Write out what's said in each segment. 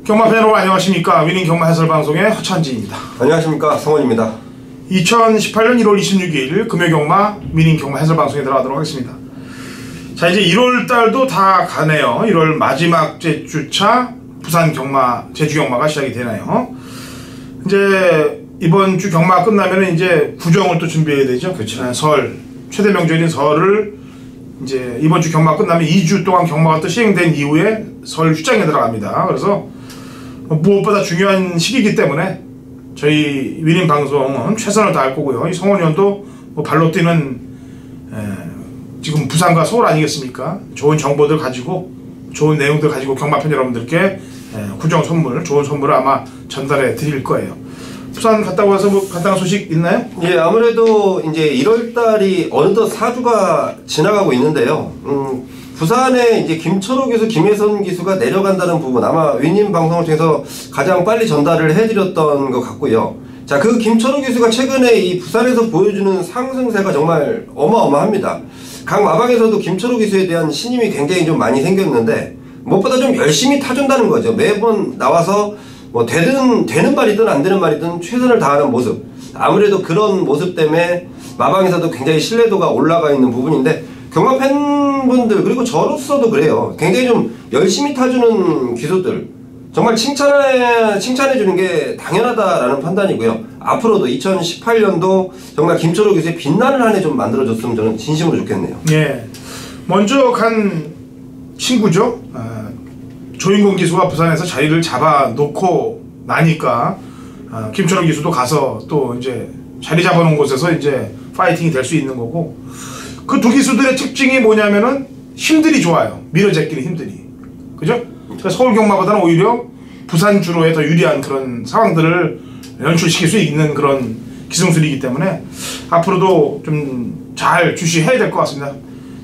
경마팬 여러분 안녕하십니까. 위닝 경마 해설 방송의 허찬지입니다. 안녕하십니까. 성원입니다. 2018년 1월 26일 금요경마 위닝 경마 해설 방송에 들어가도록 하겠습니다. 자, 이제 1월달도 다 가네요. 1월 마지막 주차 부산 경마 제주 경마가 시작이 되나요. 이제 이번 주 경마 끝나면 이제 구정을 또 준비해야 되죠. 그렇죠. 설 최대 명절인 설을 이제 이번 주 경마 끝나면 2주 동안 경마가 또 시행된 이후에 설 휴장에 들어갑니다. 그래서 무엇보다 중요한 시기이기 때문에 저희 위닝 방송은 최선을 다할 거고요. 이 성원 의원도 발로 뛰는 지금 부산과 서울 아니겠습니까? 좋은 정보들 가지고 좋은 내용들 가지고 경마팬 여러분들께 구정 선물, 좋은 선물을 아마 전달해 드릴 거예요. 부산 갔다 와서 뭐 간단한 소식 있나요? 예, 아무래도 이제 1월달이 어느덧 4주가 지나가고 있는데요. 부산에 이제 김철호 기수, 김혜선 기수가 내려간다는 부분 아마 위닝 방송을 통해서 가장 빨리 전달을 해드렸던 것 같고요. 자, 그 김철호 기수가 최근에 이 부산에서 보여주는 상승세가 정말 어마어마합니다. 각 마방에서도 김철호 기수에 대한 신임이 굉장히 좀 많이 생겼는데 무엇보다 좀 열심히 타준다는 거죠. 매번 나와서 뭐 되는 말이든 안 되는 말이든 최선을 다하는 모습. 아무래도 그런 모습 때문에 마방에서도 굉장히 신뢰도가 올라가 있는 부분인데 경마 팬분들 그리고 저로서도 그래요. 굉장히 좀 열심히 타주는 기수들 정말 칭찬해주는 게 당연하다라는 판단이고요. 앞으로도 2018년도 정말 김철호 기수의 빛나는 한 해 좀 만들어줬으면 저는 진심으로 좋겠네요. 예, 먼저 간 친구죠. 조인공 기수가 부산에서 자리를 잡아놓고 나니까 김철호 기수도 가서 또 이제 자리 잡아놓은 곳에서 이제 파이팅이 될 수 있는 거고, 그 두 기수들의 특징이 뭐냐면은 힘들이 좋아요. 밀어제끼는 힘들이. 그죠? 그러니까 서울 경마보다는 오히려 부산 주로에 더 유리한 그런 상황들을 연출시킬 수 있는 그런 기승술이기 때문에 앞으로도 좀 잘 주시해야 될 것 같습니다.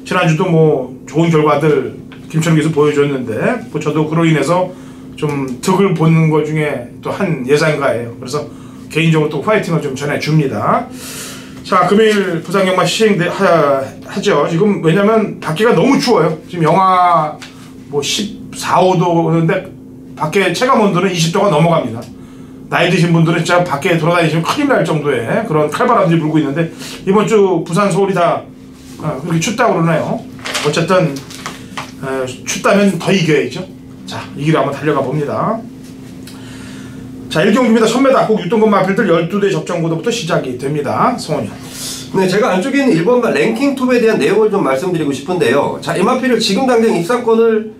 지난주도 뭐 좋은 결과들 김철호 기수 보여줬는데 저도 그로 인해서 좀 득을 보는 것 중에 또 한 예상가예요. 그래서 개인적으로 또 파이팅을 좀 전해줍니다. 자, 금요일 부산 경마 시행하죠. 지금 왜냐면 밖에가 너무 추워요. 지금 영하 뭐 14, 5도인데 밖에 체감 온도는 20도가 넘어갑니다. 나이 드신 분들은 진짜 밖에 돌아다니시면 큰일 날 정도의 그런 칼바람들이 불고 있는데 이번 주 부산, 서울이 다 그렇게 춥다고 그러네요. 어쨌든 춥다면 더 이겨야죠. 자, 이기로 한번 달려가 봅니다. 자, 1경주입니다. 1000m 꼭 유동급 마필들 12대 접전구도부터 시작이 됩니다. 성원이요. 네, 제가 안쪽에 있는 1번마 랭킹톱에 대한 내용을 좀 말씀드리고 싶은데요. 자, 이 마필을 지금 당장 입상권을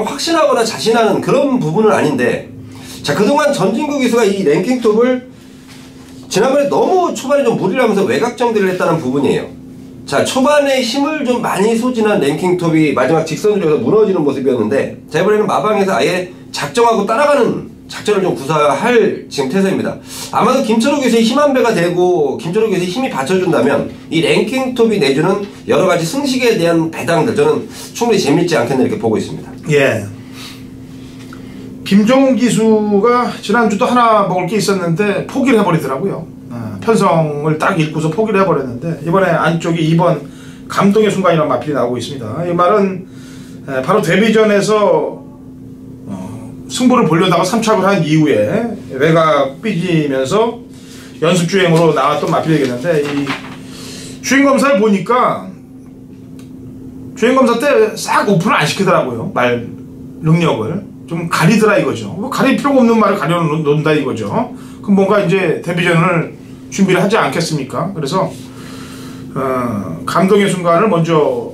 확신하거나 자신하는 그런 부분은 아닌데, 자, 그동안 전진구 기수가 이 랭킹톱을 지난번에 너무 초반에 좀 무리를 하면서 외곽 정리를 했다는 부분이에요. 자, 초반에 힘을 좀 많이 소진한 랭킹톱이 마지막 직선으로 해서 무너지는 모습이었는데, 자, 이번에는 마방에서 아예 작정하고 따라가는 작전을 좀 구사할 지금 태세입니다. 아마도 김철호 기수의 힘 한 배가 되고 김철호 기수의 힘이 받쳐준다면 이 랭킹톱이 내주는 여러가지 승식에 대한 배당들 저는 충분히 재밌지 않겠나 이렇게 보고 있습니다. 예. 김종훈 기수가 지난주도 하나 먹을 게 있었는데 포기를 해버리더라고요. 편성을 딱 읽고서 포기를 해버렸는데 이번에 안쪽에 2번 감동의 순간이라는 마필이 나오고 있습니다. 이 말은 바로 데뷔전에서 승부를 보려다가 3착을 한 이후에 외곽 삐지면서 연습주행으로 나왔던 마필이겠는데, 이 주행검사를 보니까 주행검사 때 싹 오픈을 안 시키더라고요. 말 능력을 좀 가리더라 이거죠. 가릴 필요가 없는 말을 가려놓는다 이거죠. 그럼 뭔가 이제 데뷔전을 준비를 하지 않겠습니까? 그래서 감동의 순간을 먼저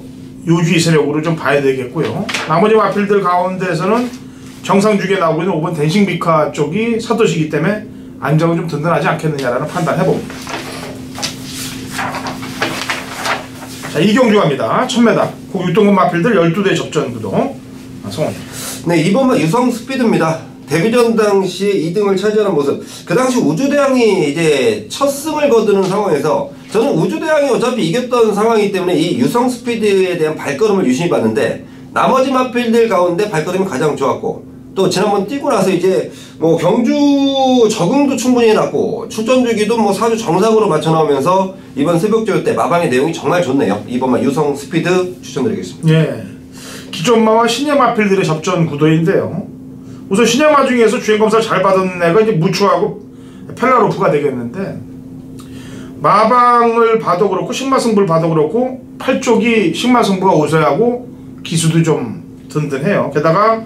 요주의 세력으로 좀 봐야 되겠고요. 나머지 마필들 가운데서는 정상주기에 나오고 있는 5번 댄싱비카 쪽이 사도시기 때문에 안정은 좀 든든하지 않겠느냐라는 판단을 해봅니다. 자, 2경주 갑니다. 1000m 그 유동급 마필들 12대 접전 구도. 성원. 네, 2번마 유성 스피드입니다. 데뷔전 당시에 2등을 차지하는 모습. 그 당시 우주대항이 이제 첫 승을 거두는 상황에서 저는 우주대항이 어차피 이겼던 상황이기 때문에 이 유성 스피드에 대한 발걸음을 유심히 봤는데 나머지 마필들 가운데 발걸음이 가장 좋았고, 또 지난번 뛰고 나서 이제 뭐 경주 적응도 충분히 해놨고 출전 주기도 뭐 4주 정상으로 맞춰 나오면서 이번 새벽조요 때 마방의 내용이 정말 좋네요. 2번마 유성 스피드 추천드리겠습니다. 예, 기존마와 신예 마필들의 접전 구도인데요. 우선 신야마 중에서 주행검사를 잘 받은 애가 이제 무추하고 펠라로프가 되겠는데, 마방을 봐도 그렇고 식마승부를 봐도 그렇고 팔 쪽이 식마승부가 우세하고 기수도 좀 든든해요. 게다가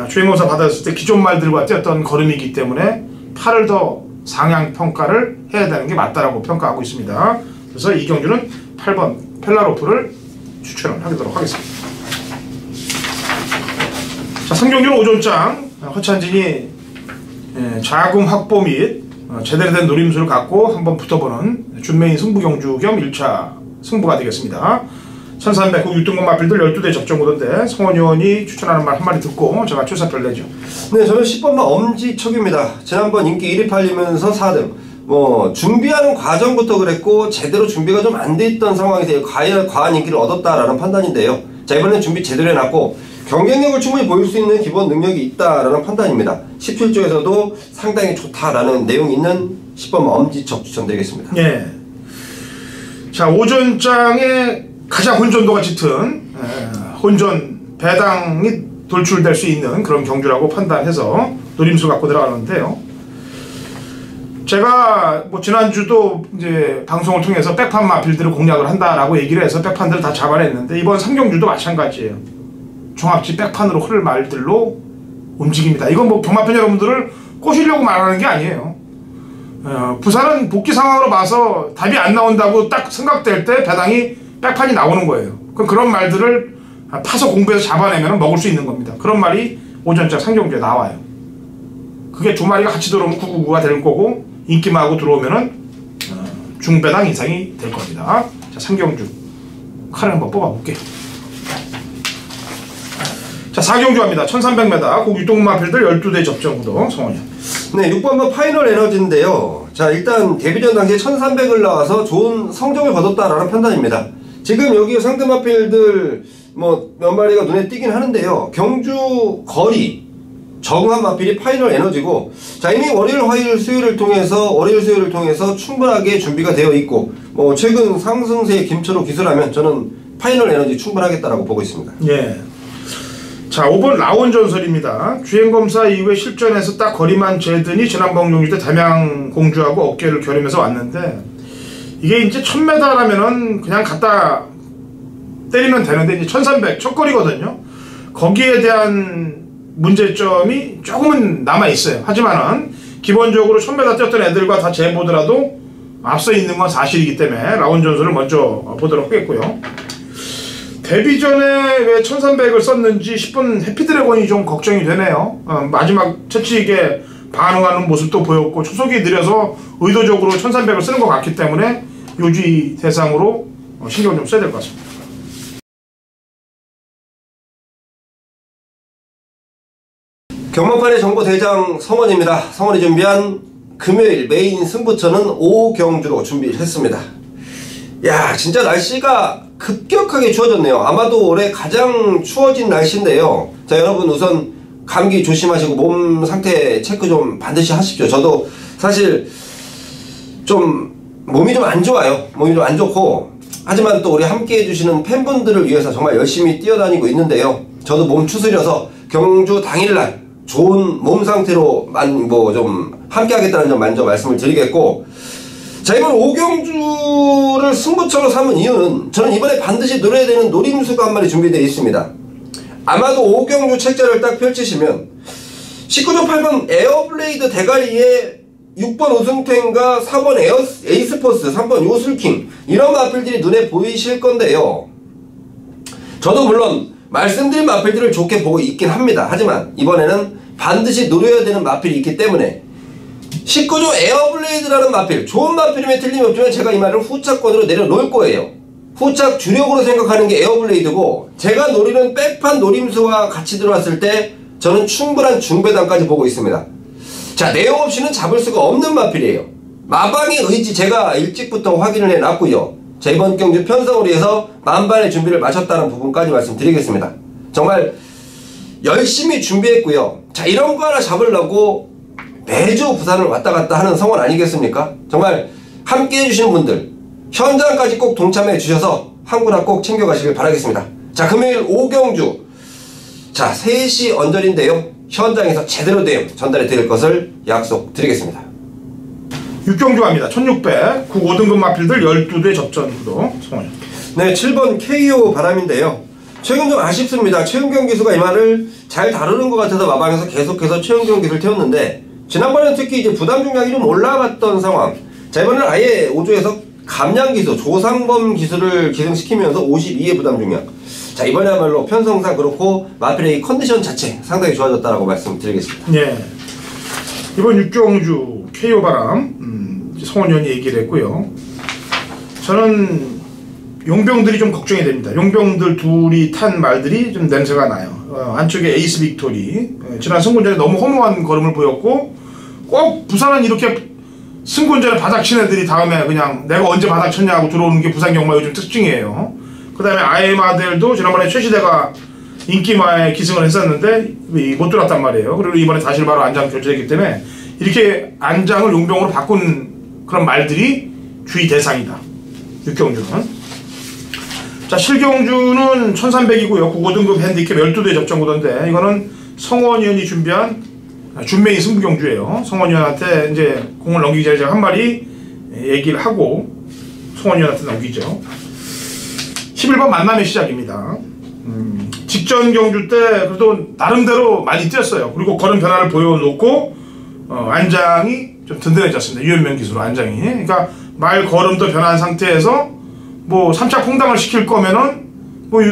주행검사 받았을 때 기존 말들과 뛰었던 걸음이기 때문에 팔을 더 상향 평가를 해야 되는 게 맞다라고 평가하고 있습니다. 그래서 이 경주는 8번 펠라로프를 추천을 하도록 하겠습니다. 자, 3경주는 오존장 허찬진이 자금 확보 및 제대로 된 노림수를 갖고 한번 붙어보는 준메인 승부경주 겸 1차 승부가 되겠습니다. 1300 6등급 마필들 12대 접종구던데 성원 의원이 추천하는 말 한마디 듣고 제가 출사표를 내죠. 네, 저는 10번만 엄지척입니다. 지난번 인기 1위 팔리면서 4등. 준비하는 과정부터 그랬고 제대로 준비가 좀 안 돼 있던 상황에서 과한 인기를 얻었다라는 판단인데요. 자, 이번엔 준비 제대로 해놨고 경쟁력을 충분히 보일 수 있는 기본 능력이 있다라는 판단입니다. 17조에서도 상당히 좋다라는 내용이 있는 10번만 엄지척 추천드리겠습니다. 예. 자, 오전장에 가장 혼전도가 짙은 혼전 배당이 돌출될 수 있는 그런 경주라고 판단해서 노림수 갖고 들어가는데요. 제가 뭐 지난주도 이제 방송을 통해서 백판 마필들을 공략을 한다라고 얘기를 해서 백판들을 다 잡아냈는데, 이번 3경주도 마찬가지예요. 종합지 백판으로 흐를 말들로 움직입니다. 이건 뭐 경마팬 여러분들을 꼬시려고 말하는 게 아니에요. 부산은 복귀 상황으로 봐서 답이 안 나온다고 딱 생각될 때 배당이 백판이 나오는 거예요. 그럼 그런 말들을 파서 공부해서 잡아내면 먹을 수 있는 겁니다. 그런 말이 오전장 3경주에 나와요. 그게 두 마리가 같이 들어오면 999가 될 거고, 인기마하고 들어오면은 중배당 인상이 될 겁니다. 자, 3경주 칼을 한번 뽑아볼게요. 자, 4경주 합니다. 1300m 국 6등급 마필들 12대 접전구도 성원이요. 네, 6번번 파이널 에너지인데요. 자, 일단 데뷔전 당시에 1300을 나와서 좋은 성적을 거뒀다라는 판단입니다. 지금 여기 상대 마필들 뭐 몇 마리가 눈에 띄긴 하는데요. 경주 거리 정한 마필이 파이널 에너지고, 자, 이미 월요일 화요일 수요일을 통해서 충분하게 준비가 되어 있고, 뭐 최근 상승세의 김철호 기수라면 저는 파이널 에너지 충분하겠다라고 보고 있습니다. 예. 자, 5번 라온 전설입니다. 주행검사 이후에 실전에서 딱 거리만 재더니 지난번 경주 때 담양 공주하고 어깨를 겨루면서 왔는데, 이게 이제 1000m라면은 그냥 갖다 때리면 되는데 이제 1300 첫 거리거든요. 거기에 대한 문제점이 조금은 남아있어요. 하지만은 기본적으로 1000m 뛰었던 애들과 다 재보더라도 앞서 있는 건 사실이기 때문에 라온 전설을 먼저 보도록 하겠고요. 데뷔 전에 왜 1300을 썼는지 10번 해피드래곤이 좀 걱정이 되네요. 마지막 채찍에 반응하는 모습도 보였고 초속이 느려서 의도적으로 1300을 쓰는 것 같기 때문에 요지 대상으로 신경 좀 써야 될 것 같습니다. 경마판의 정보 대장 성원입니다. 성원이 준비한 금요일 메인 승부처는 5경주로 준비를 했습니다. 야, 진짜 날씨가 급격하게 추워졌네요. 아마도 올해 가장 추워진 날씨인데요. 자, 여러분 우선 감기 조심하시고 몸 상태 체크 좀 반드시 하십시오. 저도 사실 좀 몸이 좀 안 좋아요. 몸이 좀 안 좋고, 하지만 또 우리 함께 해주시는 팬분들을 위해서 정말 열심히 뛰어다니고 있는데요. 저도 몸 추스려서 경주 당일날 좋은 몸 상태로 뭐 좀 함께 하겠다는 점 먼저 말씀을 드리겠고, 자, 이번 5경주를 승부처로 삼은 이유는 저는 이번에 반드시 노려야 되는 노림수가 한 마리 준비되어 있습니다. 아마도 5경주 책자를 딱 펼치시면 19조 8번 에어블레이드 대가리에 6번 우승탱과 4번 에이스포스, 3번 요술킹, 이런 마필들이 눈에 보이실 건데요. 저도 물론 말씀드린 마필들을 좋게 보고 있긴 합니다. 하지만 이번에는 반드시 노려야 되는 마필이 있기 때문에 19조 에어블레이드라는 마필, 좋은 마필이면 틀림없지만 제가 이 말을 후착권으로 내려놓을 거예요. 후착 주력으로 생각하는 게 에어블레이드고, 제가 노리는 백판 노림수와 같이 들어왔을 때 저는 충분한 중배당까지 보고 있습니다. 자, 내용 없이는 잡을 수가 없는 마필이에요. 마방의 의지 제가 일찍부터 확인을 해놨고요. 자, 이번 경주 편성을 위해서 만반의 준비를 마쳤다는 부분까지 말씀드리겠습니다. 정말 열심히 준비했고요. 자, 이런 거 하나 잡으려고 매주 부산을 왔다 갔다 하는 성원 아니겠습니까? 정말 함께 해주시는 분들 현장까지 꼭 동참해 주셔서 한구나 꼭 챙겨가시길 바라겠습니다. 자, 금요일 5경주, 자, 3시 언저리인데요. 현장에서 제대로 된 전달이 될 것을 약속드리겠습니다. 6경주 갑니다. 1600 국 5등급 마필들 12대 접전 구도 성원이. 네, 7번 KO 바람인데요. 최근 좀 아쉽습니다. 최은경 기수가 이 말을 잘 다루는 것 같아서 마방에서 계속해서 최은경 기수를 태웠는데 지난번에는 특히 이제 부담 중량이 좀 올라갔던 상황. 자, 이번에는 아예 5조에서 감량 기수 조상범 기수를 기승시키면서 52의 부담 중량. 자, 이번에야말로 편성상 그렇고 마필의 컨디션 자체 상당히 좋아졌다라고 말씀드리겠습니다. 예. 이번 6경주 KO 바람 성원 의원이 얘기를 했고요. 저는 용병들이 좀 걱정이 됩니다. 용병들 둘이 탄 말들이 좀 냄새가 나요. 안쪽에 에이스 빅토리 지난 승군전에 너무 허무한 걸음을 보였고 꼭 부산은 이렇게 승군전에 바닥친 애들이 다음에 그냥 내가 언제 바닥쳤냐고 들어오는 게 부산 경마 요즘 특징이에요. 그 다음에 아이마들도 지난번에 최시대가 인기마에 기승을 했었는데 못 들어왔단 말이에요. 그리고 이번에 다시 바로 안장 결제됐기 때문에 이렇게 안장을 용병으로 바꾼 그런 말들이 주의 대상이다. 6경주는. 자, 7경주는 1300이고요. 9등급 핸디캡 12대 접전구던데 이거는 성원 의원이 준비한 준메이 승부경주예요. 성원 의원한테 이제 공을 넘기기 전에 제가 한 마리 얘기를 하고 성원 의원한테 넘기죠. 11번 만남의 시작입니다. 직전 경주 때 그래도 나름대로 많이 뛰었어요. 그리고 걸음 변화를 보여놓고 안장이 좀 든든해졌습니다. 유현명 기수로 안장이. 그러니까 말 걸음도 변한 상태에서 뭐 3차 퐁당을 시킬 거면은 뭐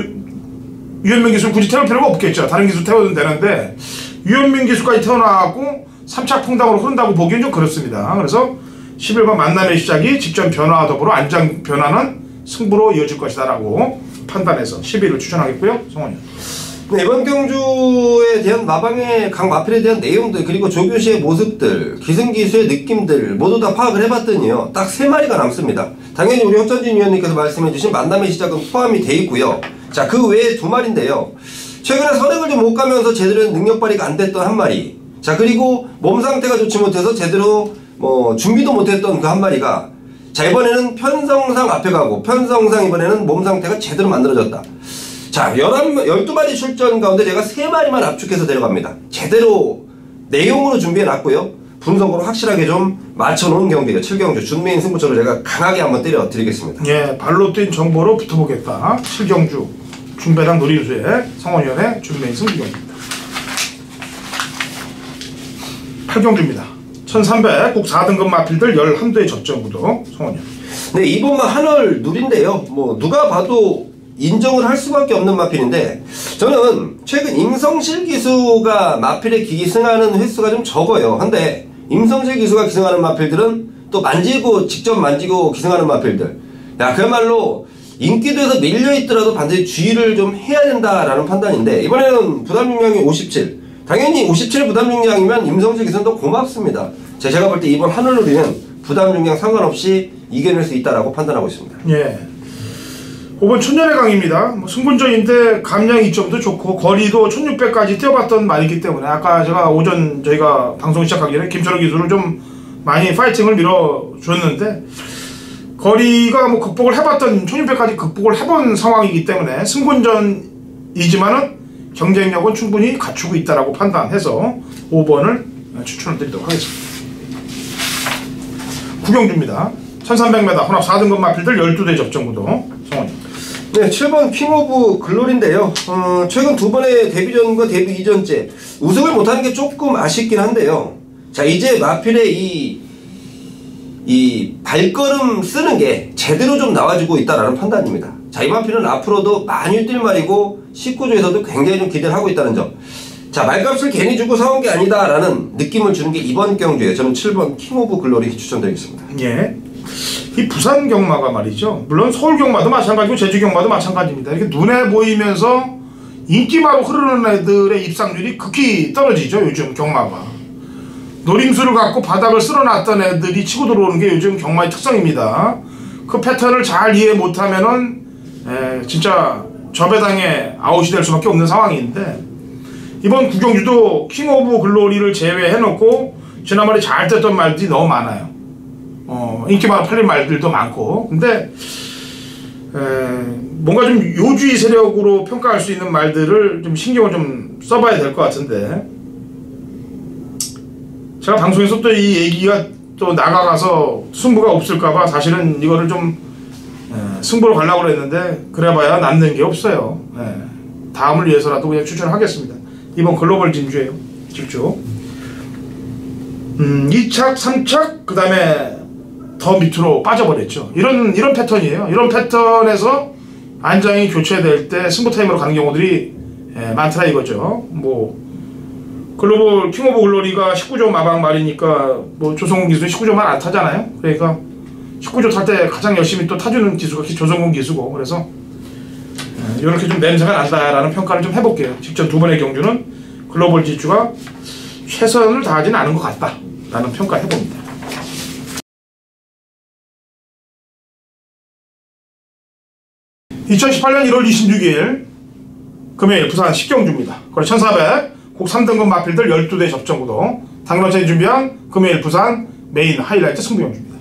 유현명 기수 굳이 태울 필요가 없겠죠. 다른 기수 태워도 되는데 유현명 기수까지 태어나고 3차 퐁당으로 흐른다고 보기엔 좀 그렇습니다. 그래서 11번 만남의 시작이 직전 변화와 더불어 안장 변화는 승부로 이어질 것이다 라고 판단해서 11을 추천하겠고요. 성원이. 네, 이번 경주에 대한 마방의 각 마필에 대한 내용들 그리고 조교시의 모습들 기승기수의 느낌들 모두 다 파악을 해봤더니요 딱 3마리가 남습니다. 당연히 우리 혁전진 위원님께서 말씀해주신 만남의 시작은 포함이 돼 있고요. 자, 그 외에 2마리인데요 최근에 선행을 좀 못 가면서 제대로 능력 발휘가 안 됐던 한 마리. 자, 그리고 몸 상태가 좋지 못해서 제대로 준비도 못했던 그 한 마리가 자, 이번에는 편성상 앞에 가고 편성상 이번에는 몸 상태가 제대로 만들어졌다. 자, 12마리 출전 가운데 제가 3마리만 압축해서 데려갑니다. 제대로 내용으로 준비해놨고요. 분석으로 확실하게 좀 맞춰놓은 경기예요. 7경주 준메인 승부처를 제가 강하게 한번 때려드리겠습니다. 예, 발로 뛴 정보로 붙어보겠다. 7경주 중배당 노림수의 성원위원회 준메인 승부경기입니다. 8경주입니다. 1300 국 4등급 마필들 11대 접전구도 성원위원. 네, 이번만 한월 누린데요. 뭐 누가 봐도 인정을 할 수밖에 없는 마필인데 저는 최근 임성실 기수가 마필에 기승하는 횟수가 좀 적어요. 근데 임성실 기수가 기승하는 마필들은 또 직접 만지고 기승하는 마필들. 야, 그야말로 인기도에서 밀려있더라도 반드시 주의를 좀 해야 된다라는 판단인데 이번에는 부담 중량이 57. 당연히 57 부담 중량이면 임성실 기수는 더 고맙습니다. 제가 볼 때 이번 한올누리는 부담 중량 상관없이 이겨낼 수 있다라고 판단하고 있습니다. 예. 5번 천년의 강입니다. 뭐 승군전인데 감량 이점도 좋고 거리도 1600까지 뛰어봤던 말이기 때문에 아까 제가 오전 저희가 방송 시작하기 전에 김철호 기수를 좀 많이 파이팅을 밀어줬는데 거리가 뭐 극복을 해봤던 1600까지 극복을 해본 상황이기 때문에 승군전이지만은 경쟁력은 충분히 갖추고 있다라고 판단해서 5번을 추천을 드리도록 하겠습니다. 구경주입니다. 1300m 혼합 4등급 마필들 12대 접전구도 성원입니다. 네, 7번 킹 오브 글로리인데요. 최근 2번의 데뷔전과 데뷔 이전째 우승을 못하는 게 조금 아쉽긴 한데요. 자, 이제 마필의 이 발걸음 쓰는 게 제대로 좀 나와주고 있다라는 판단입니다. 자, 이 마필은 앞으로도 많이 뛸 말이고 19조에서도 굉장히 좀 기대를 하고 있다는 점. 자, 말값을 괜히 주고 사온 게 아니다라는 느낌을 주는 게 이번 경주에 저는 7번 킹 오브 글로리 추천드리겠습니다. 예. 이 부산 경마가 말이죠. 물론 서울 경마도 마찬가지고 제주 경마도 마찬가지입니다. 이렇게 눈에 보이면서 인기마로 흐르는 애들의 입상률이 극히 떨어지죠. 요즘 경마가. 노림수를 갖고 바닥을 쓸어놨던 애들이 치고 들어오는 게 요즘 경마의 특성입니다. 그 패턴을 잘 이해 못하면은 진짜 저배당에 아웃이 될 수밖에 없는 상황인데 이번 구경주도 킹 오브 글로리를 제외해놓고 지난번에 잘 됐던 말들이 너무 많아요. 인기마로 팔린 말들도 많고 근데 뭔가 좀 요주의 세력으로 평가할 수 있는 말들을 좀 신경을 좀 써봐야 될 것 같은데 제가 방송에서 또 이 얘기가 또 나가가서 승부가 없을까봐 사실은 이거를 좀 승부로 가려고 그랬는데 그래봐야 남는 게 없어요. 다음을 위해서라도 그냥 추천하겠습니다. 이번 글로벌 진주예요. 질주. 2착, 3착, 그 다음에 더 밑으로 빠져버렸죠. 이런 패턴이에요. 이런 패턴에서 안장이 교체될 때 승부 타임으로 가는 경우들이 많더라 이거죠. 뭐 글로벌 킹 오브 글로리가 19조 마방 말이니까 뭐 조성공 기수는 19조만 안 타잖아요. 그러니까 19조 탈 때 가장 열심히 또 타주는 기수가 조성공 기수고, 그래서 이렇게 좀 냄새가 난다라는 평가를 좀 해볼게요. 직전 두 번의 경주는 글로벌 지주가 최선을 다하지는 않은 것 같다라는 평가 해봅니다. 2018년 1월 26일 금요일 부산 10경주입니다. 거리 1400, 곡 3등급 마필들 12대 접전구도 당일날짜에 준비한 금요일 부산 메인 하이라이트 승부경주입니다.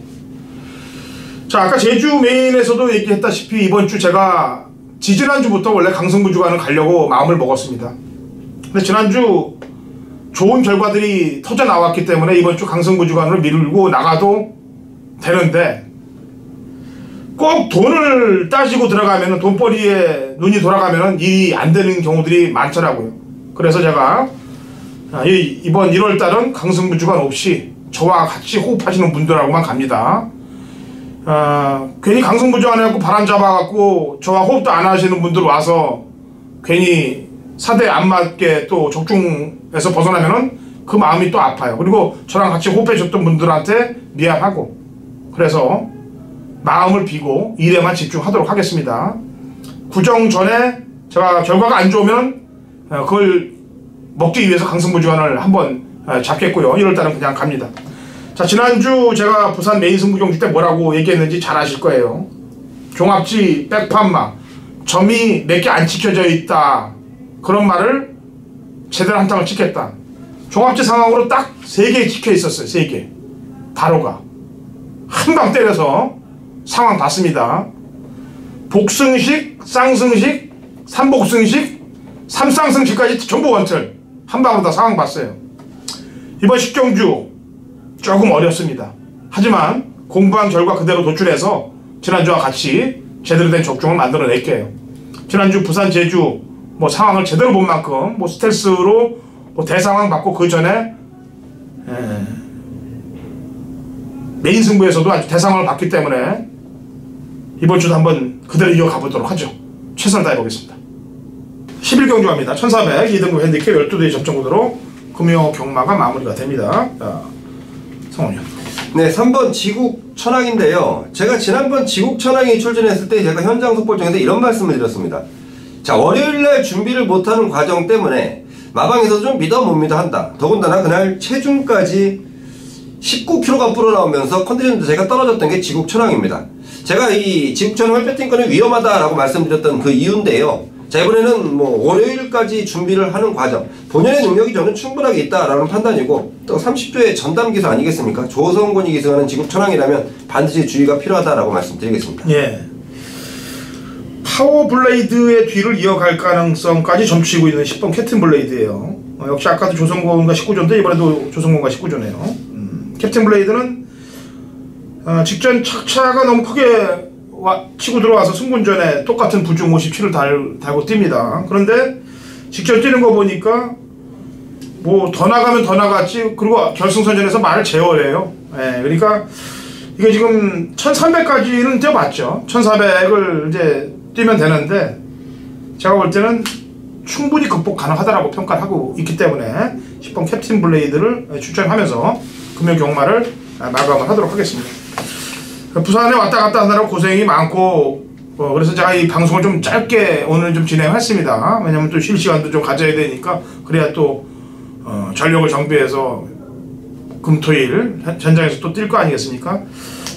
자, 아까 제주 메인에서도 얘기했다시피 이번 주 제가 지지난주부터 원래 강승부 주간을 가려고 마음을 먹었습니다. 근데 지난주 좋은 결과들이 터져 나왔기 때문에 이번 주 강승부 주간으로 밀고 나가도 되는데, 꼭 돈을 따지고 들어가면은 돈벌이에 눈이 돌아가면은 일이 안 되는 경우들이 많더라고요. 그래서 제가 이번 1월달은 강승부 주간 없이 저와 같이 호흡하시는 분들하고만 갑니다. 괜히 강승부 주간 해갖고 바람 잡아갖고 저와 호흡도 안 하시는 분들 와서 괜히 사대 안 맞게 또 적중에서 벗어나면은 그 마음이 또 아파요. 그리고 저랑 같이 호흡해줬던 분들한테 미안하고, 그래서 마음을 비고 일에만 집중하도록 하겠습니다. 구정 전에 제가 결과가 안 좋으면 그걸 먹기 위해서 강승부 주간을 한번 잡겠고요. 1월달은 그냥 갑니다. 자, 지난주 제가 부산 메인 승부 경기 때 뭐라고 얘기했는지 잘 아실 거예요. 종합지 백판마 점이 몇 개 안 찍혀져 있다, 그런 말을 제대로 한 장을 찍겠다. 종합지 상황으로 딱 3개 찍혀 있었어요. 3개 바로가 한 방 때려서 상황 봤습니다. 복승식, 쌍승식, 삼복승식, 삼쌍승식까지 전부 원틀 한 방으로 다 상황 봤어요. 이번 10경주 조금 어렵습니다. 하지만 공부한 결과 그대로 도출해서 지난주와 같이 제대로 된 적중을 만들어낼게요. 지난주 부산 제주 뭐 상황을 제대로 본 만큼 뭐 스텔스로 뭐 대상황 받고 그 전에 메인 승부에서도 아주 대상황을 받기 때문에 이번 주도 한번 그대로 이어가 보도록 하죠. 최선을 다해보겠습니다. 11경주 합니다. 1400 2등급 핸디캡 12대 접전구도로 금요 경마가 마무리가 됩니다. 자, 성원이요. 네, 3번 지국 천왕인데요. 제가 지난번 지국 천왕이 출전했을 때 제가 현장 속보 중에서 이런 말씀을 드렸습니다. 자, 월요일날 준비를 못하는 과정 때문에 마방에서 좀 믿어 못 믿어 한다. 더군다나 그날 체중까지 19kg가 불어나오면서 컨디션도 제가 떨어졌던 게 지국 천왕입니다. 제가 이 지국 천왕을 배팅 거는 위험하다라고 말씀드렸던 그 이유인데요. 자, 이번에는 뭐 월요일까지 준비를 하는 과정, 본연의 능력이 저는 충분하게 있다라는 판단이고, 또 30조의 전담 기수 아니겠습니까? 조성곤이 기수하는 지국 천왕이라면 반드시 주의가 필요하다라고 말씀드리겠습니다. 예. 파워블레이드의 뒤를 이어갈 가능성까지 점치고 있는 10번 캡틴 블레이드예요. 역시 아까도 조성곤과 19조인데 이번에도 조성곤과 19조네요. 캡틴 블레이드는 직전 착차가 너무 크게 치고 들어와서 승군전에 똑같은 부중 57을 달고 뜁니다. 그런데 직접 뛰는 거 보니까 뭐 더 나가면 더 나갔지, 그리고 결승선전에서 말을 제어해요. 예, 그러니까 이게 지금 1300까지는 뛰어봤죠. 1400을 이제 뛰면 되는데 제가 볼 때는 충분히 극복 가능하다라고 평가를 하고 있기 때문에 10번 캡틴 블레이드를 추천하면서 금요 경마를 마감을 하도록 하겠습니다. 부산에 왔다 갔다 하느라고 고생이 많고, 그래서 제가 이 방송을 좀 짧게 오늘 좀 진행했습니다. 왜냐면 또 쉴 시간도 좀 가져야 되니까, 그래야 또 전력을 정비해서 금토일 현장에서 또 뛸 거 아니겠습니까?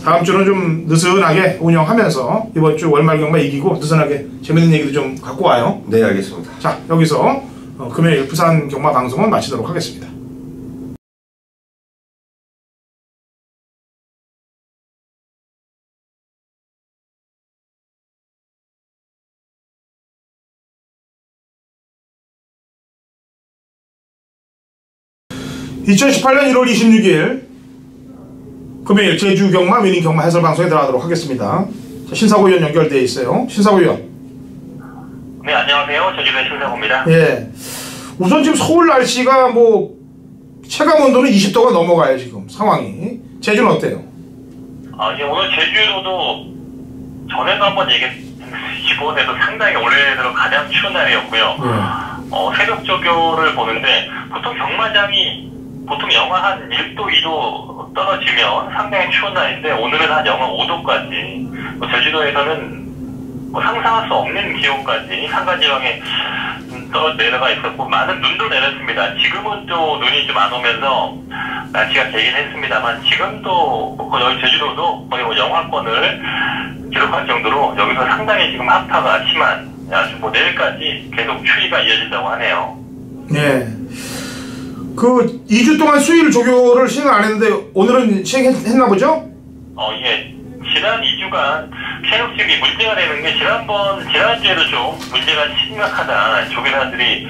다음 주는 좀 느슨하게 운영하면서 이번 주 월말 경마 이기고 느슨하게 재밌는 얘기도 좀 갖고 와요. 네, 알겠습니다. 자, 여기서 금요일 부산 경마 방송은 마치도록 하겠습니다. 2018년 1월 26일 금요일 제주 경마 위닝 경마 해설 방송에 들어가도록 하겠습니다. 자, 신사고 위원 연결되어 있어요. 신사고 위원. 네, 안녕하세요. 제주도의 신사고입니다. 예. 우선 지금 서울 날씨가 뭐 체감 온도는 20도가 넘어가요 지금 상황이. 제주는 어때요? 이제 오늘 제주도도 전에도 한번 이번에도 상당히 올해 들어 가장 추운 날이었고요. 새벽 조교를 보는데 보통 경마장이 보통 영하 한 1도, 2도 떨어지면 상당히 추운 날인데 오늘은 한 영하 5도까지 제주도에서는 상상할 수 없는 기온까지 상가지방에 내려가 있었고 많은 눈도 내렸습니다. 지금은 또 눈이 좀 안 오면서 날씨가 개긴 했습니다만 지금도 여기 제주도도 거의 영하권을 기록할 정도로 여기서 상당히 지금 한파가 심한 아주 내일까지 계속 추위가 이어진다고 하네요. 네. 그 2주 동안 수요일 조교를 시행 안 했는데 오늘은 시행했나 보죠? 예. 지난 2주간 체력직이 문제가 되는 게 지난주에도 좀 문제가 심각하다. 조교사들이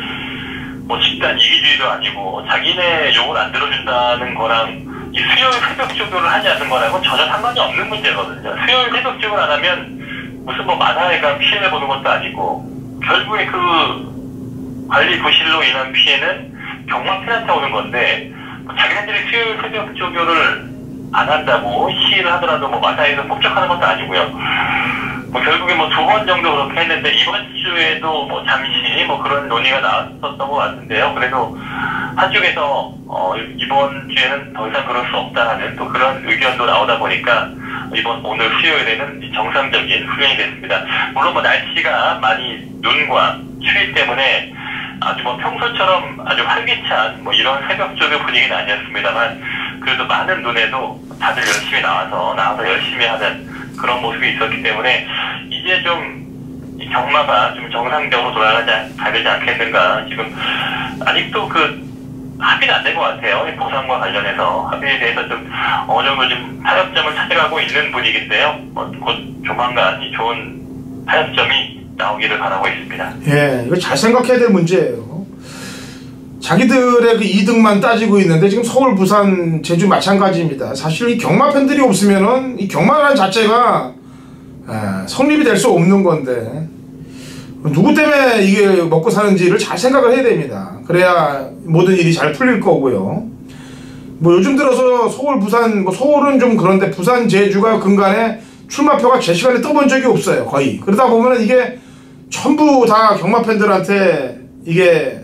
집단 이기주의도 아니고 자기네 욕을 안 들어준다는 거랑 이 수요일 새벽 조교를 하지 않는 거랑은 전혀 상관이 없는 문제거든요. 수요일 새벽 조교를 안 하면 무슨 마다회가 피해를 보는 것도 아니고 결국에 그 관리 부실로 인한 피해는 경마팬한테 오는 건데 자기네들이 수요일 새벽 조교를 안 한다고 시위를 하더라도 마다회에서 폭격하는 것도 아니고요. 결국에 2번 정도 그렇게 했는데 이번 주에도 잠시 그런 논의가 나왔었던 것 같은데요. 그래도 한쪽에서 이번 주에는 더 이상 그럴 수 없다는 또 그런 의견도 나오다 보니까 오늘 수요일에는 정상적인 훈련이 됐습니다. 물론 날씨가 많이 눈과 추위 때문에 아주 평소처럼 아주 활기찬 이런 새벽 조교 분위기는 아니었습니다만 그래도 많은 눈에도 다들 열심히 나와서 열심히 하는 그런 모습이 있었기 때문에 이제 좀 경마가 좀 정상적으로 가야 되지 않겠는가. 지금 아직도 합의는 안 된 것 같아요. 보상과 관련해서 합의에 대해서 좀 어느 정도 좀 타협점을 찾아가고 있는 분위기인데요. 곧 조만간 이 좋은 타협점이 나오기를 바라고 있습니다. 예, 이거 잘 생각해야 될 문제예요. 자기들의 그 이득만 따지고 있는데 지금 서울, 부산, 제주 마찬가지입니다. 사실 이 경마 팬들이 없으면은 이 경마라는 자체가 성립이 될 수 없는 건데 누구 때문에 이게 먹고 사는지를 잘 생각을 해야 됩니다. 그래야 모든 일이 잘 풀릴 거고요. 요즘 들어서 서울, 부산, 서울은 좀 그런데 부산, 제주가 근간에 출마표가 제 시간에 떠본 적이 없어요. 거의. 그러다 보면 이게 전부 다 경마 팬들한테 이게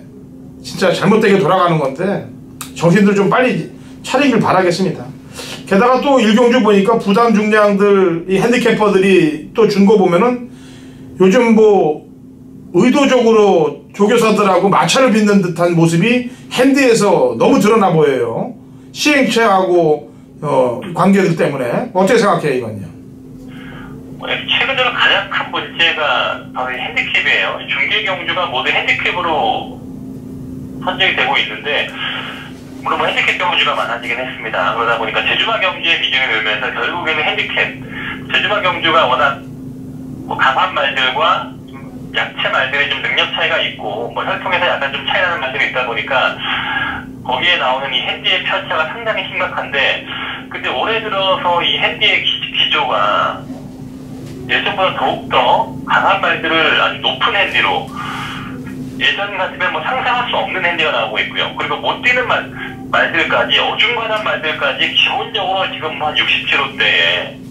진짜 잘못되게 돌아가는 건데 정신들 좀 빨리 차리길 바라겠습니다. 게다가 또 일경주 보니까 부담 중량들 이 핸디캐퍼들이 또 준 거 보면은 요즘 의도적으로 조교사들하고 마찰을 빚는 듯한 모습이 핸디에서 너무 드러나 보여요. 시행체하고 관계들 때문에. 어떻게 생각해요 이건요? 최근 들어 가장 큰 문제가 바로 핸디캡이에요. 중계 경주가 모두 핸디캡으로 선정이 되고 있는데 물론 핸디캡 경주가 많아지긴 했습니다. 그러다 보니까 제주마 경주의 비중이 늘면서 결국에는 핸디캡, 제주마 경주가 워낙 강한 말들과 약체 말들의 좀 능력 차이가 있고 혈통에서 약간 좀 차이 나는 말들이 있다 보니까 거기에 나오는 이 핸디의 편차가 상당히 심각한데 근데 올해 들어서 이 핸디의 기조가 예전보다 더욱더 강한 말들을 아주 높은 핸디로 예전 같으면 상상할 수 없는 핸디가 나오고 있고요. 그리고 못 뛰는 말들까지 어중간한 말들까지 기본적으로 지금 한 60kg대에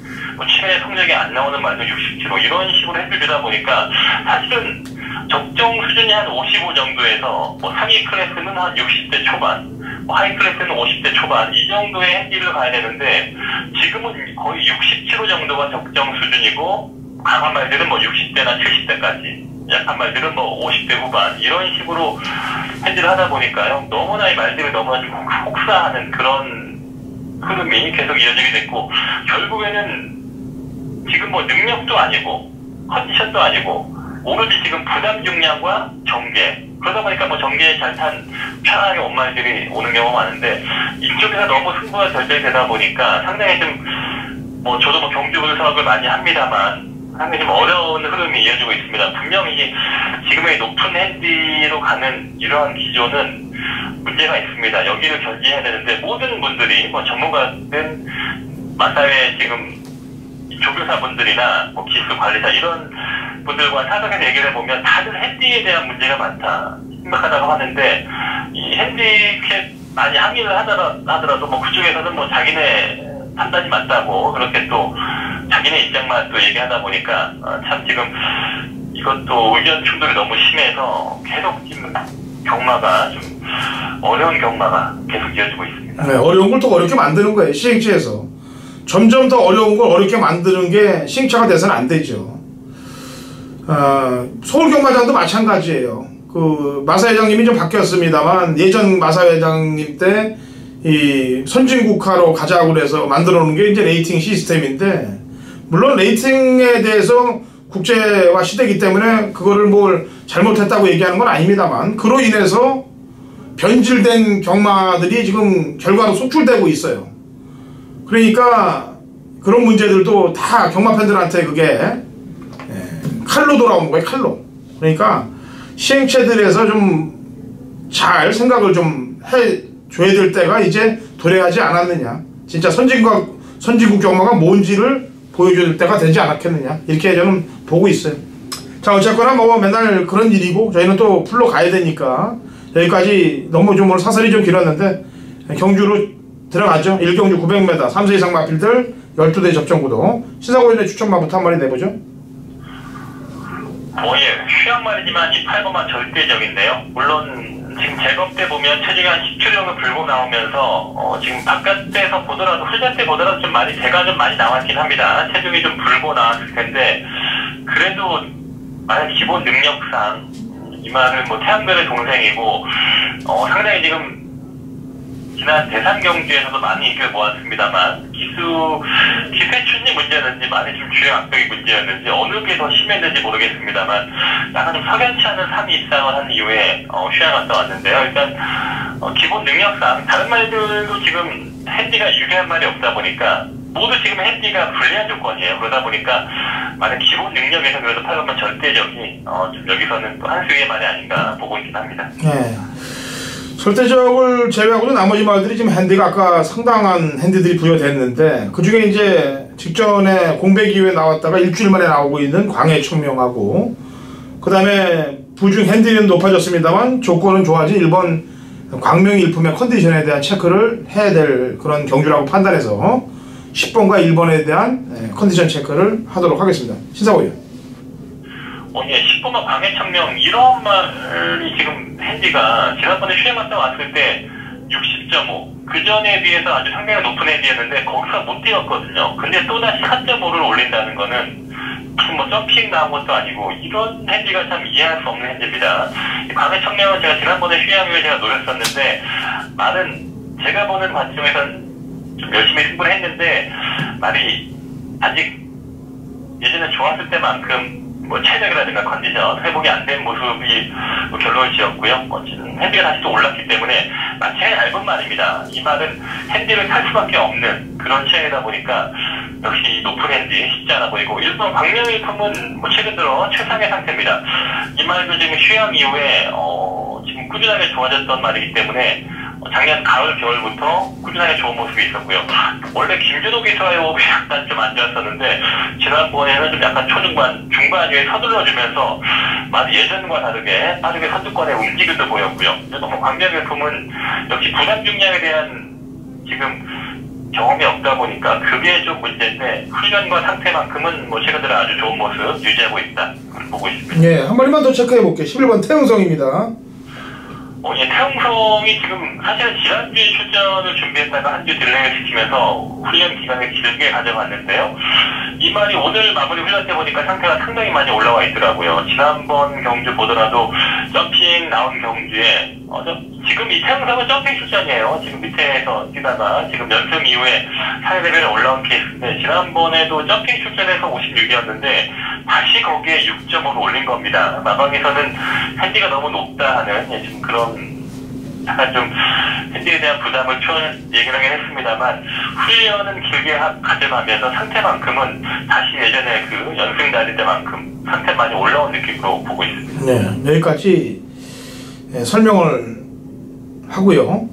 최근에 성적이 안 나오는 말들 60kg 이런 식으로 핸디를 주다 보니까 사실은 적정 수준이 한 55 정도에서 상위 클래스는 한 60대 초반 하이 클래스는 50대 초반 이 정도의 핸디를 가야 되는데 지금은 거의 60kg 정도가 적정 수준이고 강한 말들은 60대나 70대까지 약한 말들은 50대 후반 이런 식으로 핸디를 하다 보니까요 너무나 이 말들이 너무나 좀 혹사하는 그런 흐름이 계속 이어지게 됐고 결국에는 지금 능력도 아니고 컨디션도 아니고 오로지 지금 부담 중량과 정계 그러다 보니까 정계에 잘 탄 편하게 온 말들이 오는 경우가 많은데 이쪽에서 너무 승부가 결정되다 보니까 상당히 좀 저도 경주 분석을 많이 합니다만 상당히 좀 어려운 흐름이 이어지고 있습니다. 분명히 지금의 높은 핸디로 가는 이러한 기조는 문제가 있습니다. 여기를 견지해야 되는데 모든 분들이 뭐 전문가든 마사회 지금 조교사분들이나 뭐 기술 관리자 이런 분들과 사석에서 얘기를 해보면 다들 핸디에 대한 문제가 많다 심각하다고 하는데 이 핸디캡 많이 항의를 하더라도 뭐 그쪽에서는 뭐 자기네 판단이 맞다고 그렇게 또 자기네 입장만 또 얘기하다 보니까 참 지금 이것도 의견 충돌이 너무 심해서 계속 지금 경마가 좀 어려운 경마가 계속 이어지고 있습니다. 네, 어려운 걸 더 어렵게 만드는 거예요. 시행체에서 점점 더 어려운 걸 어렵게 만드는 게 시행체가 돼서는 안 되죠. 서울 경마장도 마찬가지예요. 그 마사 회장님이 좀 바뀌었습니다만 예전 마사 회장님 때 이 선진국화로 가자고 그래서 만들어 놓은 게 이제 레이팅 시스템인데 물론 레이팅에 대해서 국제화 시대이기 때문에 그거를 뭘 잘못했다고 얘기하는 건 아닙니다만 그로 인해서 변질된 경마들이 지금 결과로 속출되고 있어요. 그러니까 그런 문제들도 다 경마 팬들한테 그게 칼로 돌아오는 거예요. 칼로. 그러니까 시행체들에서 좀 잘 생각을 좀 해줘야 될 때가 이제 도래하지 않았느냐. 진짜 선진국 경마가 뭔지를 보여줘야 될 때가 되지 않았겠느냐. 이렇게 저는 보고 있어요. 자, 어쨌거나 뭐 맨날 그런 일이고 저희는 또 풀로 가야 되니까 여기까지 너무 좀 오늘 사설이 좀 길었는데 경주로 들어가죠. 1경주 900m 3세 이상 마필들 12대 접전구도 시사고인의 추천마부터 한 마리 내보죠. 휴양 말이지만 이 8번만 절대적인데요. 물론 지금 제법 때 보면 체중이 한 10kg 정도 불고 나오면서 지금 바깥에서 보더라도 훈련 때 보더라도 좀 많이 배가 좀 많이 나왔긴 합니다. 체중이 좀 불고 나왔을 텐데 그래도 만약 기본 능력상 이 말은 뭐 태양별의 동생이고 상당히 지금 지난 대산 경주에서도 많이 인기를 모았습니다만 기세 추진이 문제였는지 많이 좀 주행 악벽이 문제였는지 어느 게 더 심했는지 모르겠습니다만 약간 좀 석연치 않은 3위 입상을 한 이후에 휴양 갔다 왔는데요. 일단 기본 능력상 다른 말들도 지금 핸디가 유리한 말이 없다 보니까 모두 지금 핸디가 불리한 조건이에요. 그러다 보니까 만약 기본 능력에서 그래도 8번만 절대적이 좀 여기서는 또 한 수의 말이 아닌가 보고 있긴 합니다. 네. 설대적을 제외하고도 나머지 말들이 지금 핸디가 아까 상당한 핸디들이 부여됐는데 그 중에 이제 직전에 공백 이후에 나왔다가 일주일 만에 나오고 있는 광해청명하고 그 다음에 부중 핸디는 높아졌습니다만 조건은 좋아진 1번 광명이 일품의 컨디션에 대한 체크를 해야 될 그런 경주라고 판단해서 10번과 1번에 대한 컨디션 체크를 하도록 하겠습니다. 신사고요. 예, 10번만 광해청명 이런 말이 지금 핸디가 지난번에 휴양 갔다 왔을 때 60.5 그 전에 비해서 아주 상당히 높은 핸디였는데 거기서 못 뛰었거든요. 근데 또다시 4.5를 올린다는 거는 무슨 뭐 점핑 나온 것도 아니고 이런 핸디가 참 이해할 수 없는 핸디입니다. 광해청명은 제가 지난번에 휴양 후에 제가 노렸었는데 말은 제가 보는 관점에서는 좀 열심히 승부를 했는데 말이 아직 예전에 좋았을 때만큼 뭐 체력이라든가 컨디션 회복이 안 된 모습이 뭐 결론을 지었고요. 어쨌든 핸디가 다시 또 올랐기 때문에 제일 얇은 말입니다. 이 말은 핸디를 탈 수밖에 없는 그런 체형이다 보니까 역시 높은 핸디 쉽지 않아 보이고 일본 광명일품은 뭐 최근 들어 최상의 상태입니다. 이 말도 지금 휴양 이후에 지금 꾸준하게 좋아졌던 말이기 때문에 작년 가을 겨울부터 꾸준하게 좋은 모습이 있었고요. 원래 김준호 기수와의 호흡이 약간 좀 안 좋았었는데 지난번에는 좀 약간 초중반 중반 이후에 서둘러주면서 많이 예전과 다르게 빠르게 선두권에 움직임도 보였고요. 너무 광명일품은 역시 부담 중량에 대한 지금 경험이 없다 보니까 그게 좀 문제인데 훈련과 상태만큼은 뭐 최근 들어 아주 좋은 모습 유지하고 있다 그걸 보고 있습니다. 네, 한 마리만 더 체크해 볼게요. 11번 태웅성입니다. 예, 태웅성이 지금 사실은 지난주에 출전을 준비했다가 한 주 딜레이를 시키면서 훈련 기간을 길게 가져갔는데요. 이 말이 오늘 마무리 훈련 때 보니까 상태가 상당히 많이 올라와 있더라고요. 지난번 경주 보더라도 점핑 나온 경주에 지금 이 태웅성은 점핑 출전이에요. 지금 밑에서 뛰다가 지금 연승 이후에 사회 레벨에 올라온 케이스인데 지난번에도 점핑 출전해서 56이었는데 다시 거기에 6.5로 올린 겁니다. 마방에서는 핸디가 너무 높다 하는 지금 그런 약간 좀 핸디에 대한 부담을 얘기를 하긴 했습니다만 훈련은 길게 가져가면서 상태만큼은 다시 예전에 그 연승 달릴 때만큼 상태 많이 올라온 느낌으로 보고 있습니다. 네, 여기까지 설명을 하고요.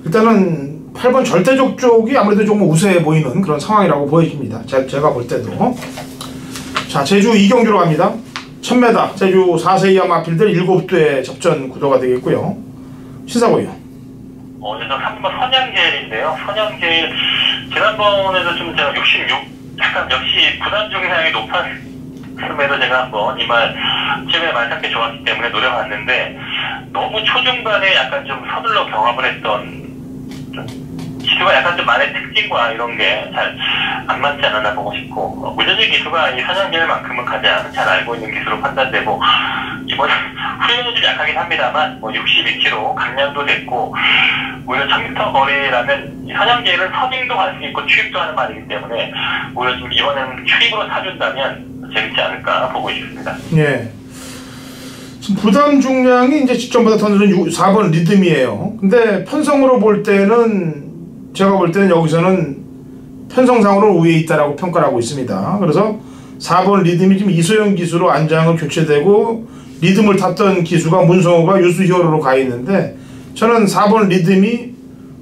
일단은 8번 절대적 쪽이 아무래도 좀 우세해 보이는 그런 상황이라고 보여집니다. 제가 볼 때도. 자, 제주 2경주로 갑니다. 1000m 제주 4세 이하 마필들 7대 접전 구도가 되겠고요. 신사고요. 그래서 3번 선양제일인데요. 선양제일 지난번에도 좀 제가 66 약간 역시 부담 중량이 높았음에도 제가 한번 이말 최근에 말상태 좋았기 때문에 노려봤는데 너무 초중반에 약간 좀 서둘러 경합을 했던 기수가 약간 좀 말의 특징과 이런 게 잘 안 맞지 않았나 보고 싶고 무전지 기수가 이 선양제일만큼은 가장 잘 알고 있는 기수로 판단되고 이번 후륜은 좀 약하긴 합니다만 62km 감량도 됐고 오히려 1000m 거리라면 선양제일은 서빙도 갈 수 있고 추입도 하는 말이기 때문에 오히려 좀 이번에는 추입으로 타준다면 재밌지 않을까 보고 있습니다. 예. 지금 부담 중량이 이제 직전보다 더 늦은 4번 리듬이에요. 근데 편성으로 볼 때는 제가 볼 때는 여기서는 편성상으로 우위에 있다라고 평가를 하고 있습니다. 그래서 4번 리듬이 지금 이소영 기수로 안장을 교체되고 리듬을 탔던 기수가 문성호가 유수히어로로 가 있는데 저는 4번 리듬이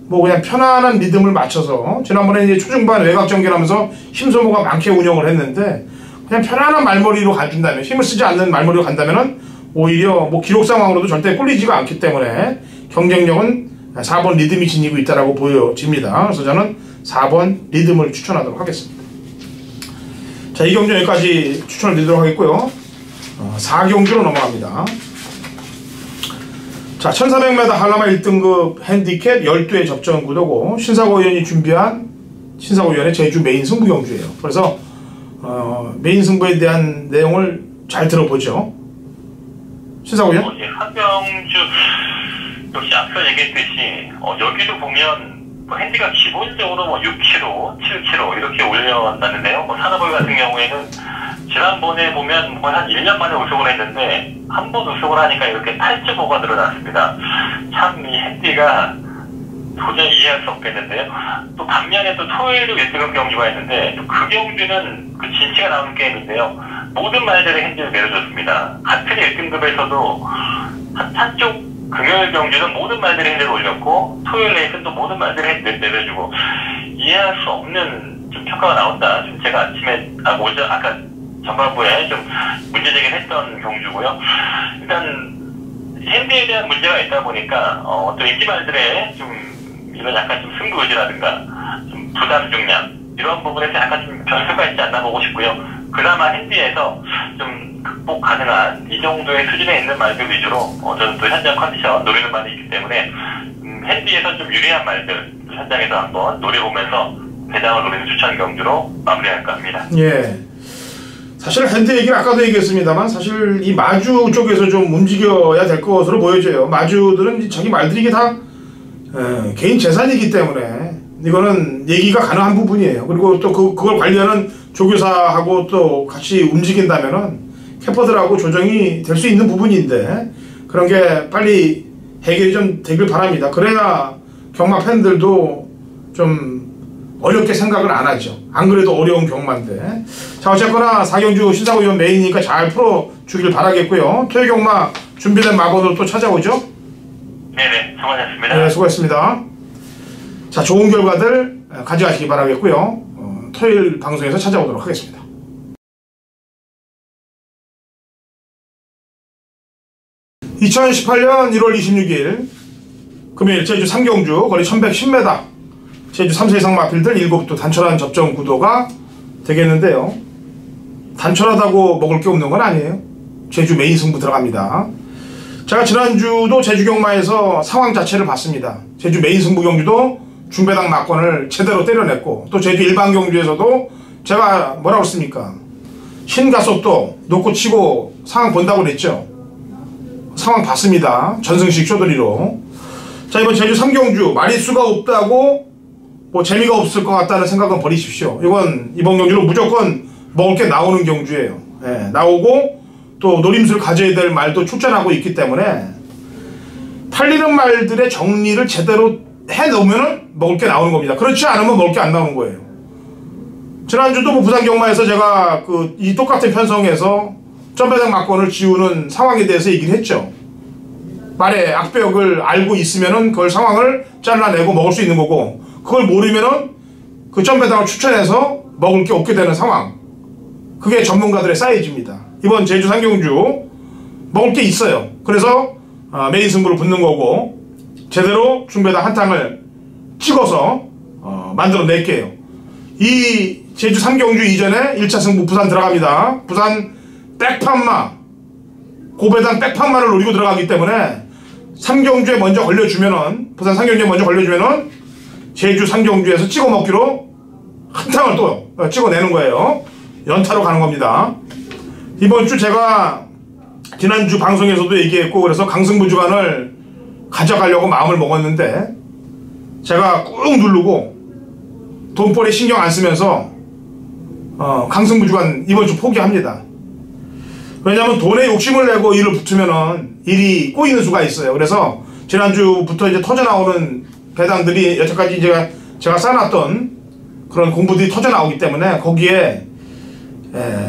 뭐 그냥 편안한 리듬을 맞춰서 지난번에 이제 초중반 외곽 전개하면서 힘소모가 많게 운영을 했는데 그냥 편안한 말머리로 가준다면 힘을 쓰지 않는 말머리로 간다면은 오히려 뭐 기록 상황으로도 절대 꿀리지가 않기 때문에 경쟁력은 4번 리듬이 지니고 있다라고 보여집니다. 그래서 저는 4번 리듬을 추천하도록 하겠습니다. 자, 이 경주 여기까지 추천을 드리도록 하겠고요. 4경주로 넘어갑니다. 자, 1400m 한라마 1등급 핸디캡 12회 접전 구도고 신사고 의원이 준비한 신사고 의원의 제주 메인 승부 경주예요. 그래서 메인 승부에 대한 내용을 잘 들어보죠. 신사고 의원? 한경주 역시 앞서 얘기했듯이 여기도 보면 핸디가 기본적으로 6kg, 7kg 이렇게 올려놨는데요. 산업을 같은 경우에는 지난번에 보면 한 1년 만에 우승을 했는데 한 번 우승을 하니까 이렇게 8.5가 늘어났습니다. 참 이 핸디가 도저히 이해할 수 없겠는데요. 또 반면에 또 토요일도 1등급 경주가 있는데 그 경주는 그 진치가 나오는 게임인데요. 모든 말들의 핸디를 내려줬습니다. 같은 1등급에서도 한쪽 금요일 경주는 모든 말들의 핸디를 올렸고 토요일 레이스는 또 모든 말들의 핸디를 내려주고 이해할 수 없는 좀 평가가 나온다. 좀 제가 아침에 아까 전반부에 좀 문제 제기를 했던 경주고요. 일단 핸디에 대한 문제가 있다 보니까 또 인기말들의 좀 이런 약간 좀 승부 의지라든가 좀 부담 중량 이런 부분에서 약간 좀 변수가 있지 않나 보고 싶고요. 그나마 핸디에서 좀 극복 가능한 이 정도의 수준에 있는 말들 위주로 저는 또 현장 컨디션 노리는 말이 있기 때문에 핸디에서 좀 유리한 말들 현장에서 한번 노려보면서 배당을 노리는 추천 경주로 마무리할까 합니다. 예. 사실 핸디 얘기는 아까도 얘기했습니다만 사실 이 마주 쪽에서 좀 움직여야 될 것으로 보여져요. 마주들은 자기 말들이 이게 다 개인 재산이기 때문에 이거는 얘기가 가능한 부분이에요. 그리고 또 그걸 관리하는 조교사하고 또 같이 움직인다면은 캐퍼들하고 조정이 될 수 있는 부분인데 그런 게 빨리 해결이 좀 되길 바랍니다. 그래야 경마 팬들도 좀 어렵게 생각을 안 하죠. 안 그래도 어려운 경마인데. 자, 어쨌거나 4경주 신사고 의원 메인이니까 잘 풀어주길 바라겠고요. 토요 경마 준비된 마번으로 또 찾아오죠? 네네, 수고하셨습니다. 네, 수고했습니다. 자, 좋은 결과들 가져가시기 바라겠고요. 토요일 방송에서 찾아오도록 하겠습니다. (2018년 1월 26일) 금요일 제주 3경주 거리 1110m 제주 3세 이상 마필들 7도 단촐한 접전 구도가 되겠는데요. 단촐하다고 먹을 게 없는 건 아니에요. 제주 메인 승부 들어갑니다. 제가 지난주도 제주 경마에서 상황 자체를 봤습니다. 제주 메인 승부 경주도 중배당 막권을 제대로 때려냈고 또 제주 일반 경주에서도 제가 뭐라고 했습니까? 신가속도 놓고 치고 상황 본다고 그랬죠. 상황 봤습니다. 전승식 쇼돌이로. 자, 이번 제주 3경주 마리수가 없다고 뭐 재미가 없을 것 같다는 생각은 버리십시오. 이번 경주는 무조건 먹을 게 나오는 경주예요. 예, 나오고 또 노림수를 가져야 될 말도 출전하고 있기 때문에 팔리는 말들의 정리를 제대로 해놓으면 먹을 게 나오는 겁니다. 그렇지 않으면 먹을 게 안 나오는 거예요. 지난주도 뭐 부산경마에서 제가 이 똑같은 편성에서 점배당 막권을 지우는 상황에 대해서 얘기를 했죠. 말의 악벽을 알고 있으면은 그걸 상황을 잘라내고 먹을 수 있는 거고, 그걸 모르면은 그 점배당을 추천해서 먹을 게 없게 되는 상황. 그게 전문가들의 사이즈입니다. 이번 제주 상경주 먹을 게 있어요. 그래서 메인 승부를 붙는 거고, 제대로 중배당 한탕을 찍어서 만들어낼게요. 이 제주 상경주 이전에 1차 승부 부산 들어갑니다. 부산 백판마, 고배당 백판마를 노리고 들어가기 때문에 상경주에 먼저 걸려주면은, 부산 상경주에 먼저 걸려주면은 제주 상경주에서 찍어 먹기로 한탕을 또 찍어내는 거예요. 연타로 가는 겁니다. 이번 주 제가 지난주 방송에서도 얘기했고, 그래서 강승부 주간을 가져가려고 마음을 먹었는데, 제가 꾹 누르고 돈벌이 신경 안 쓰면서 강승부 주간 이번 주 포기합니다. 왜냐하면 돈에 욕심을 내고 일을 붙으면은 일이 꼬이는 수가 있어요. 그래서 지난주부터 이제 터져나오는 배당들이 여태까지 제가 쌓아놨던 그런 공부들이 터져나오기 때문에 거기에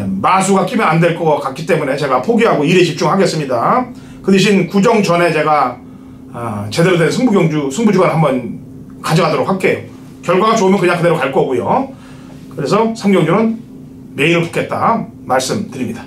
마수가 끼면 안 될 것 같기 때문에 제가 포기하고 일에 집중하겠습니다. 그 대신 구정 전에 제가 제대로 된 승부주간 한번 가져가도록 할게요. 결과가 좋으면 그냥 그대로 갈 거고요. 그래서 상경주는 메인을 붙겠다 말씀드립니다.